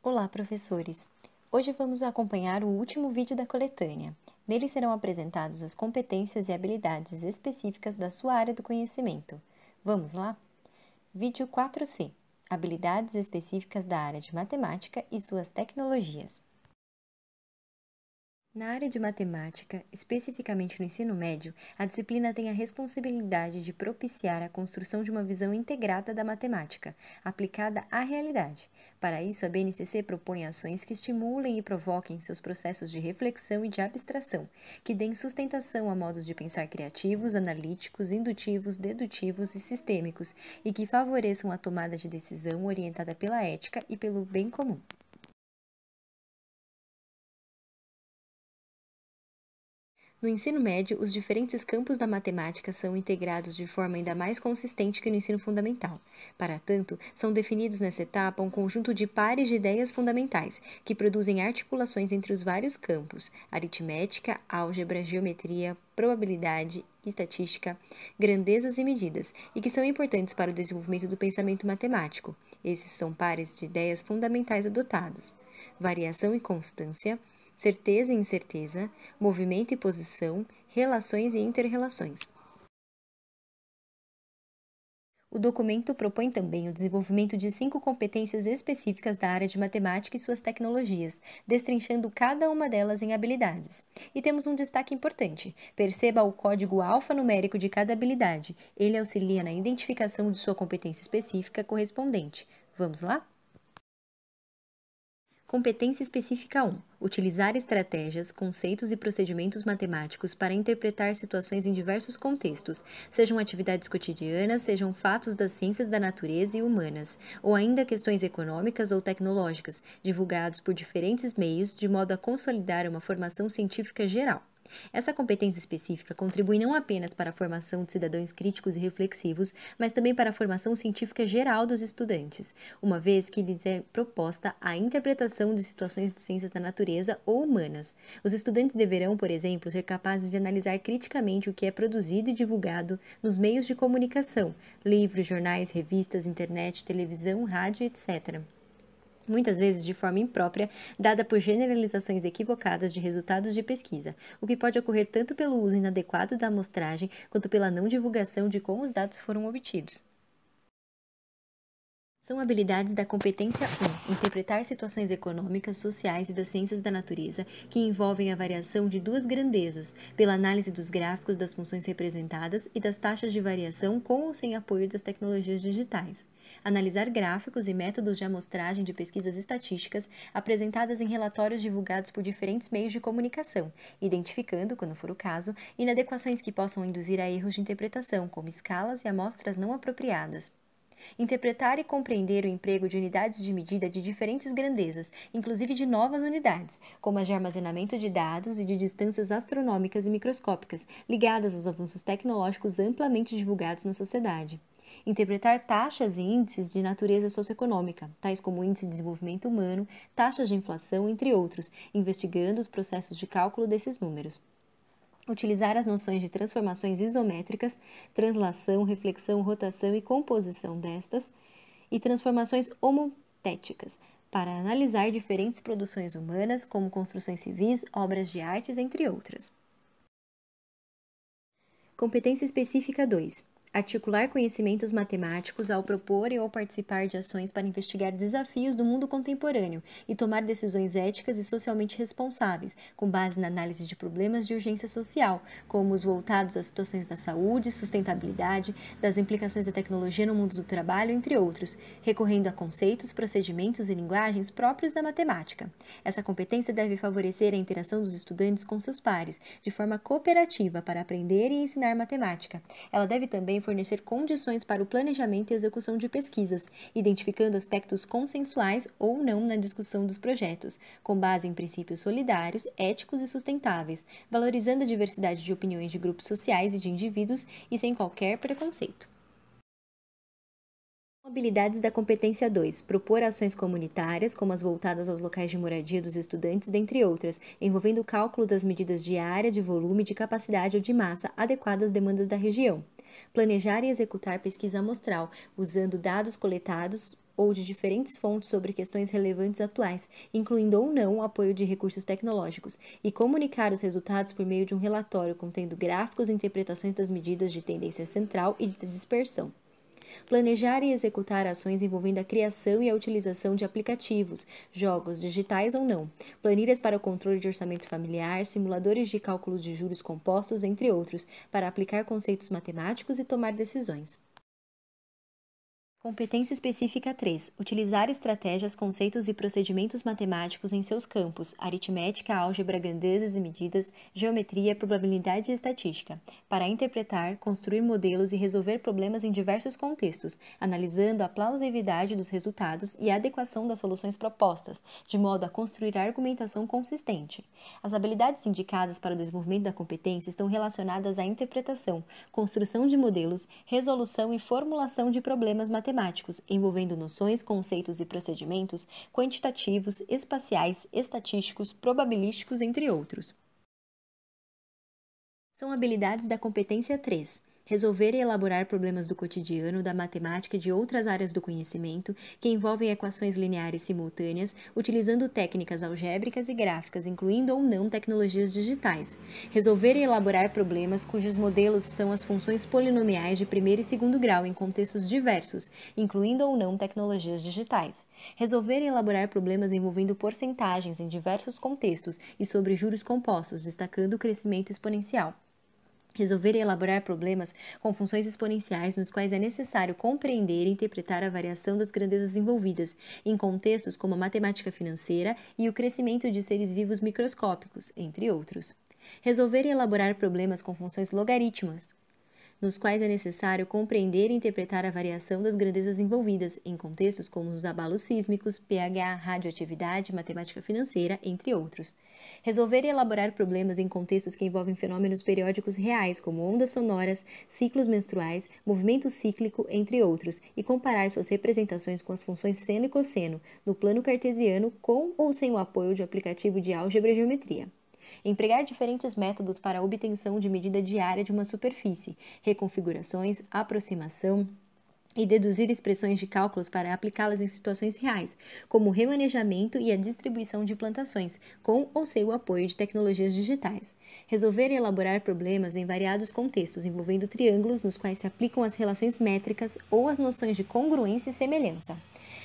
Olá, professores! Hoje vamos acompanhar o último vídeo da coletânea. Nele serão apresentadas as competências e habilidades específicas da sua área do conhecimento. Vamos lá? Vídeo 4C: Habilidades específicas da área de matemática e suas tecnologias. Na área de matemática, especificamente no ensino médio, a disciplina tem a responsabilidade de propiciar a construção de uma visão integrada da matemática, aplicada à realidade. Para isso, a BNCC propõe ações que estimulem e provoquem seus processos de reflexão e de abstração, que deem sustentação a modos de pensar criativos, analíticos, indutivos, dedutivos e sistêmicos, e que favoreçam a tomada de decisão orientada pela ética e pelo bem comum. No ensino médio, os diferentes campos da matemática são integrados de forma ainda mais consistente que no ensino fundamental. Para tanto, são definidos nessa etapa um conjunto de pares de ideias fundamentais, que produzem articulações entre os vários campos: aritmética, álgebra, geometria, probabilidade, estatística, grandezas e medidas, e que são importantes para o desenvolvimento do pensamento matemático. Esses são pares de ideias fundamentais adotados: variação e constância, certeza e incerteza, movimento e posição, relações e interrelações. O documento propõe também o desenvolvimento de 5 competências específicas da área de matemática e suas tecnologias, destrinchando cada uma delas em habilidades. E temos um destaque importante: perceba o código alfanumérico de cada habilidade. Ele auxilia na identificação de sua competência específica correspondente. Vamos lá? Competência específica 1: utilizar estratégias, conceitos e procedimentos matemáticos para interpretar situações em diversos contextos, sejam atividades cotidianas, sejam fatos das ciências da natureza e humanas, ou ainda questões econômicas ou tecnológicas, divulgados por diferentes meios, de modo a consolidar uma formação científica geral. Essa competência específica contribui não apenas para a formação de cidadãos críticos e reflexivos, mas também para a formação científica geral dos estudantes, uma vez que lhes é proposta a interpretação de situações de ciências da natureza ou humanas. Os estudantes deverão, por exemplo, ser capazes de analisar criticamente o que é produzido e divulgado nos meios de comunicação, livros, jornais, revistas, internet, televisão, rádio, etc., muitas vezes de forma imprópria, dada por generalizações equivocadas de resultados de pesquisa, o que pode ocorrer tanto pelo uso inadequado da amostragem quanto pela não divulgação de como os dados foram obtidos. São habilidades da competência 1: interpretar situações econômicas, sociais e das ciências da natureza que envolvem a variação de duas grandezas, pela análise dos gráficos das funções representadas e das taxas de variação com ou sem apoio das tecnologias digitais. Analisar gráficos e métodos de amostragem de pesquisas estatísticas apresentadas em relatórios divulgados por diferentes meios de comunicação, identificando, quando for o caso, inadequações que possam induzir a erros de interpretação, como escalas e amostras não apropriadas. Interpretar e compreender o emprego de unidades de medida de diferentes grandezas, inclusive de novas unidades, como as de armazenamento de dados e de distâncias astronômicas e microscópicas, ligadas aos avanços tecnológicos amplamente divulgados na sociedade. Interpretar taxas e índices de natureza socioeconômica, tais como o Índice de Desenvolvimento Humano, taxas de inflação, entre outros, investigando os processos de cálculo desses números. Utilizar as noções de transformações isométricas, translação, reflexão, rotação e composição destas, e transformações homotéticas, para analisar diferentes produções humanas, como construções civis, obras de artes, entre outras. Competência específica 2: articular conhecimentos matemáticos ao propor e ou participar de ações para investigar desafios do mundo contemporâneo e tomar decisões éticas e socialmente responsáveis, com base na análise de problemas de urgência social, como os voltados às situações da saúde, sustentabilidade, das implicações da tecnologia no mundo do trabalho, entre outros, recorrendo a conceitos, procedimentos e linguagens próprios da matemática. Essa competência deve favorecer a interação dos estudantes com seus pares, de forma cooperativa, para aprender e ensinar matemática. Ela deve também fornecer condições para o planejamento e execução de pesquisas, identificando aspectos consensuais ou não na discussão dos projetos, com base em princípios solidários, éticos e sustentáveis, valorizando a diversidade de opiniões de grupos sociais e de indivíduos e sem qualquer preconceito. Habilidades da competência 2: propor ações comunitárias, como as voltadas aos locais de moradia dos estudantes, dentre outras, envolvendo o cálculo das medidas de área, de volume, de capacidade ou de massa adequadas às demandas da região. Planejar e executar pesquisa amostral, usando dados coletados ou de diferentes fontes sobre questões relevantes atuais, incluindo ou não o apoio de recursos tecnológicos, e comunicar os resultados por meio de um relatório contendo gráficos e interpretações das medidas de tendência central e de dispersão. Planejar e executar ações envolvendo a criação e a utilização de aplicativos, jogos, digitais ou não, planilhas para o controle de orçamento familiar, simuladores de cálculo de juros compostos, entre outros, para aplicar conceitos matemáticos e tomar decisões. Competência específica 3. Utilizar estratégias, conceitos e procedimentos matemáticos em seus campos: aritmética, álgebra, grandezas e medidas, geometria, probabilidade e estatística, para interpretar, construir modelos e resolver problemas em diversos contextos, analisando a plausibilidade dos resultados e a adequação das soluções propostas, de modo a construir argumentação consistente. As habilidades indicadas para o desenvolvimento da competência estão relacionadas à interpretação, construção de modelos, resolução e formulação de problemas matemáticos, envolvendo noções, conceitos e procedimentos quantitativos, espaciais, estatísticos, probabilísticos, entre outros. São habilidades da competência 3. Resolver e elaborar problemas do cotidiano, da matemática e de outras áreas do conhecimento que envolvem equações lineares simultâneas, utilizando técnicas algébricas e gráficas, incluindo ou não tecnologias digitais. Resolver e elaborar problemas cujos modelos são as funções polinomiais de primeiro e segundo grau em contextos diversos, incluindo ou não tecnologias digitais. Resolver e elaborar problemas envolvendo porcentagens em diversos contextos e sobre juros compostos, destacando o crescimento exponencial. Resolver e elaborar problemas com funções exponenciais nos quais é necessário compreender e interpretar a variação das grandezas envolvidas, em contextos como a matemática financeira e o crescimento de seres vivos microscópicos, entre outros. Resolver e elaborar problemas com funções logarítmicas, nos quais é necessário compreender e interpretar a variação das grandezas envolvidas, em contextos como os abalos sísmicos, pH, radioatividade, matemática financeira, entre outros. Resolver e elaborar problemas em contextos que envolvem fenômenos periódicos reais, como ondas sonoras, ciclos menstruais, movimento cíclico, entre outros, e comparar suas representações com as funções seno e cosseno, no plano cartesiano, com ou sem o apoio de aplicativo de álgebra e geometria. Empregar diferentes métodos para a obtenção de medida diária de uma superfície, reconfigurações, aproximação e deduzir expressões de cálculos para aplicá-las em situações reais, como o remanejamento e a distribuição de plantações, com ou sem o apoio de tecnologias digitais. Resolver e elaborar problemas em variados contextos envolvendo triângulos nos quais se aplicam as relações métricas ou as noções de congruência e semelhança.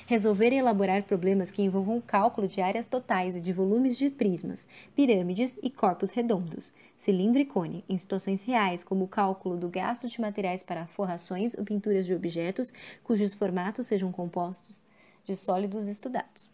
Resolver e elaborar problemas que envolvam o cálculo de áreas totais e de volumes de prismas, pirâmides e corpos redondos, cilindro e cone, em situações reais, como o cálculo do gasto de materiais para forrações ou pinturas de objetos cujos formatos sejam compostos de sólidos estudados.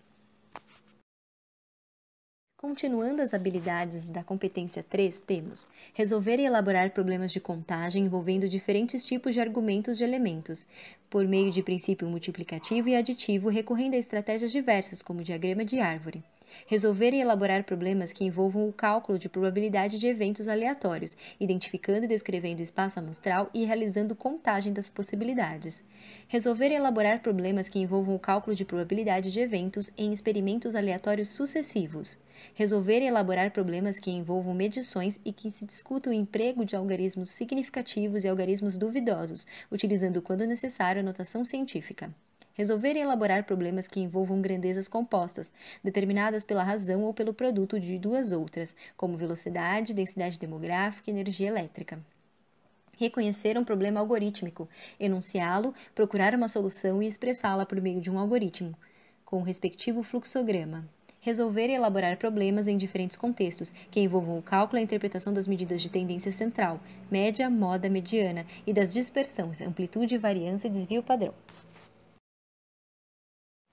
Continuando as habilidades da competência 3, temos resolver e elaborar problemas de contagem envolvendo diferentes tipos de argumentos de elementos, por meio de princípio multiplicativo e aditivo, recorrendo a estratégias diversas, como o diagrama de árvore. Resolver e elaborar problemas que envolvam o cálculo de probabilidade de eventos aleatórios, identificando e descrevendo o espaço amostral e realizando contagem das possibilidades. Resolver e elaborar problemas que envolvam o cálculo de probabilidade de eventos em experimentos aleatórios sucessivos. Resolver e elaborar problemas que envolvam medições e que se discuta o emprego de algarismos significativos e algarismos duvidosos, utilizando, quando necessário, a notação científica. Resolver e elaborar problemas que envolvam grandezas compostas, determinadas pela razão ou pelo produto de duas outras, como velocidade, densidade demográfica e energia elétrica. Reconhecer um problema algorítmico, enunciá-lo, procurar uma solução e expressá-la por meio de um algoritmo, com o respectivo fluxograma. Resolver e elaborar problemas em diferentes contextos, que envolvam o cálculo e a interpretação das medidas de tendência central, média, moda, mediana, e das dispersões, amplitude, variância e desvio padrão.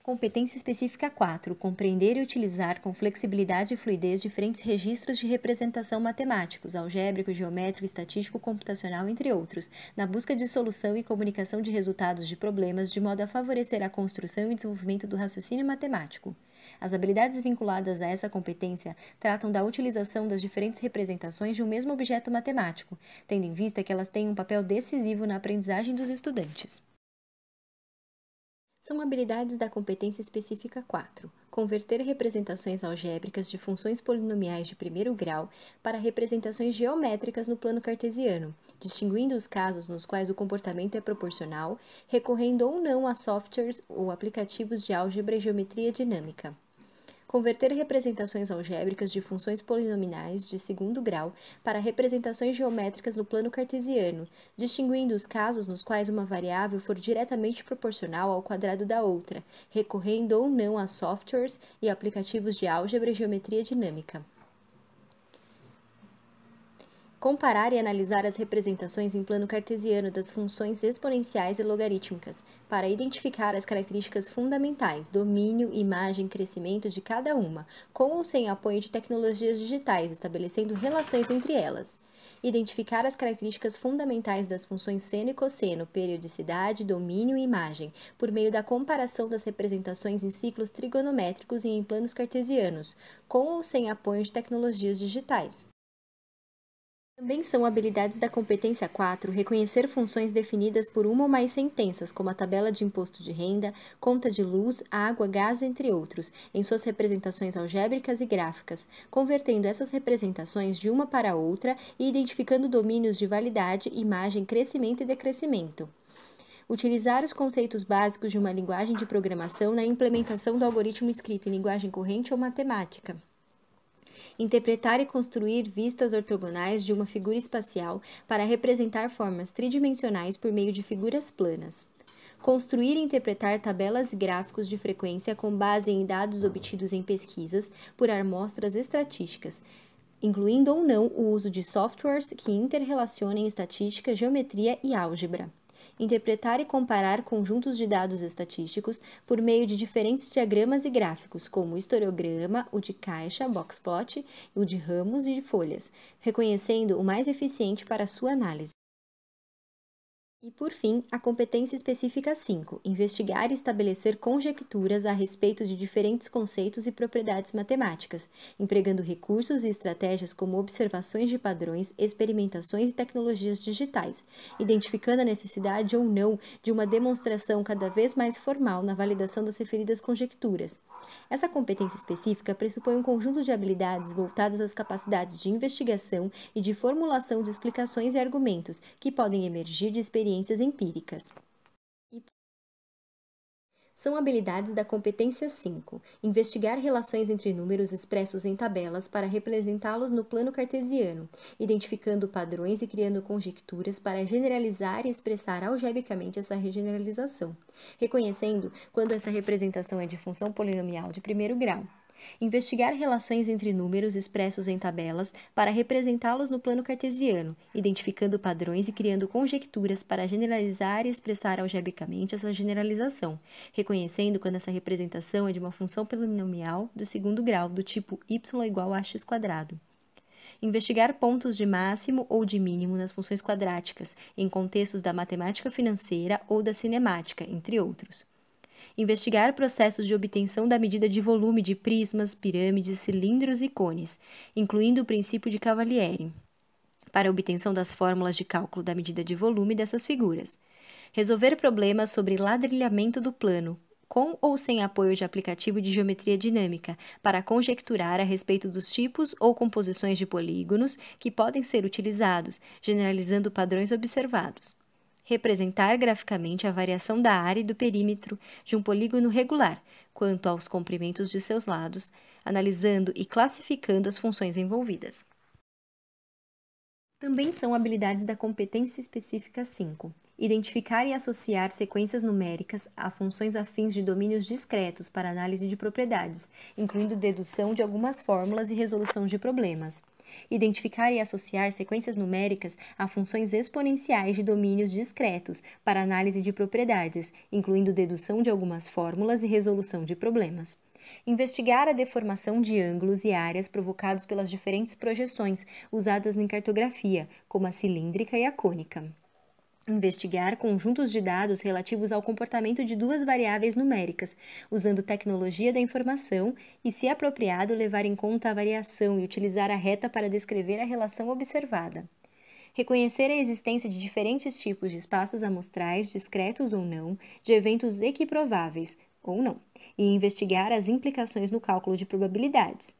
Competência específica 4. Compreender e utilizar com flexibilidade e fluidez diferentes registros de representação matemáticos, algébrico, geométrico, estatístico, computacional, entre outros, na busca de solução e comunicação de resultados de problemas de modo a favorecer a construção e desenvolvimento do raciocínio matemático. As habilidades vinculadas a essa competência tratam da utilização das diferentes representações de um mesmo objeto matemático, tendo em vista que elas têm um papel decisivo na aprendizagem dos estudantes. São habilidades da competência específica 4. converter representações algébricas de funções polinomiais de primeiro grau para representações geométricas no plano cartesiano, distinguindo os casos nos quais o comportamento é proporcional, recorrendo ou não a softwares ou aplicativos de álgebra e geometria dinâmica. Converter representações algébricas de funções polinomiais de segundo grau para representações geométricas no plano cartesiano, distinguindo os casos nos quais uma variável for diretamente proporcional ao quadrado da outra, recorrendo ou não a softwares e aplicativos de álgebra e geometria dinâmica. Comparar e analisar as representações em plano cartesiano das funções exponenciais e logarítmicas, para identificar as características fundamentais, domínio, imagem, crescimento de cada uma, com ou sem apoio de tecnologias digitais, estabelecendo relações entre elas. Identificar as características fundamentais das funções seno e cosseno, periodicidade, domínio e imagem, por meio da comparação das representações em ciclos trigonométricos e em planos cartesianos, com ou sem apoio de tecnologias digitais. Também são habilidades da competência 4 reconhecer funções definidas por uma ou mais sentenças, como a tabela de imposto de renda, conta de luz, água, gás, entre outros, em suas representações algébricas e gráficas, convertendo essas representações de uma para outra e identificando domínios de validade, imagem, crescimento e decrescimento. Utilizar os conceitos básicos de uma linguagem de programação na implementação do algoritmo escrito em linguagem corrente ou matemática. Interpretar e construir vistas ortogonais de uma figura espacial para representar formas tridimensionais por meio de figuras planas. Construir e interpretar tabelas e gráficos de frequência com base em dados obtidos em pesquisas por amostras estatísticas, incluindo ou não o uso de softwares que interrelacionem estatística, geometria e álgebra. Interpretar e comparar conjuntos de dados estatísticos por meio de diferentes diagramas e gráficos, como o historiograma, o de caixa, boxplot, o de ramos e de folhas, reconhecendo o mais eficiente para sua análise. E, por fim, a competência específica 5, investigar e estabelecer conjecturas a respeito de diferentes conceitos e propriedades matemáticas, empregando recursos e estratégias como observações de padrões, experimentações e tecnologias digitais, identificando a necessidade ou não de uma demonstração cada vez mais formal na validação das referidas conjecturas. Essa competência específica pressupõe um conjunto de habilidades voltadas às capacidades de investigação e de formulação de explicações e argumentos que podem emergir de experiências empíricas. São habilidades da competência 5, investigar relações entre números expressos em tabelas para representá-los no plano cartesiano, identificando padrões e criando conjecturas para generalizar e expressar algebricamente essa generalização, reconhecendo quando essa representação é de função polinomial de primeiro grau. Investigar relações entre números expressos em tabelas para representá-los no plano cartesiano, identificando padrões e criando conjecturas para generalizar e expressar algebricamente essa generalização, reconhecendo quando essa representação é de uma função polinomial do segundo grau, do tipo y igual a x². Investigar pontos de máximo ou de mínimo nas funções quadráticas, em contextos da matemática financeira ou da cinemática, entre outros. Investigar processos de obtenção da medida de volume de prismas, pirâmides, cilindros e cones, incluindo o princípio de Cavalieri, para a obtenção das fórmulas de cálculo da medida de volume dessas figuras. Resolver problemas sobre ladrilhamento do plano, com ou sem apoio de aplicativo de geometria dinâmica, para conjecturar a respeito dos tipos ou composições de polígonos que podem ser utilizados, generalizando padrões observados. Representar graficamente a variação da área e do perímetro de um polígono regular, quanto aos comprimentos de seus lados, analisando e classificando as funções envolvidas. Também são habilidades da competência específica 5. Identificar e associar sequências numéricas a funções afins de domínios discretos para análise de propriedades, incluindo dedução de algumas fórmulas e resolução de problemas. Identificar e associar sequências numéricas a funções exponenciais de domínios discretos para análise de propriedades, incluindo dedução de algumas fórmulas e resolução de problemas. Investigar a deformação de ângulos e áreas provocados pelas diferentes projeções usadas em cartografia, como a cilíndrica e a cônica. Investigar conjuntos de dados relativos ao comportamento de duas variáveis numéricas, usando tecnologia da informação e, se apropriado, levar em conta a variação e utilizar a reta para descrever a relação observada. Reconhecer a existência de diferentes tipos de espaços amostrais, discretos ou não, de eventos equiprováveis, ou não, e investigar as implicações no cálculo de probabilidades.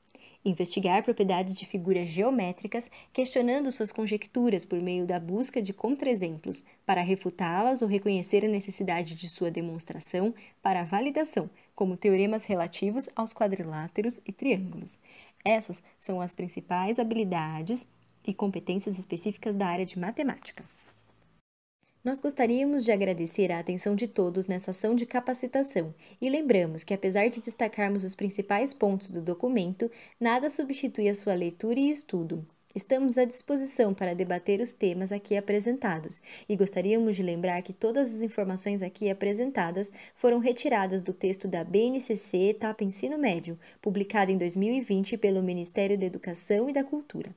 Investigar propriedades de figuras geométricas, questionando suas conjecturas por meio da busca de contraexemplos, para refutá-las ou reconhecer a necessidade de sua demonstração para a validação, como teoremas relativos aos quadriláteros e triângulos. Essas são as principais habilidades e competências específicas da área de matemática. Nós gostaríamos de agradecer a atenção de todos nessa ação de capacitação e lembramos que, apesar de destacarmos os principais pontos do documento, nada substitui a sua leitura e estudo. Estamos à disposição para debater os temas aqui apresentados e gostaríamos de lembrar que todas as informações aqui apresentadas foram retiradas do texto da BNCC Etapa Ensino Médio, publicado em 2020 pelo Ministério da Educação e da Cultura.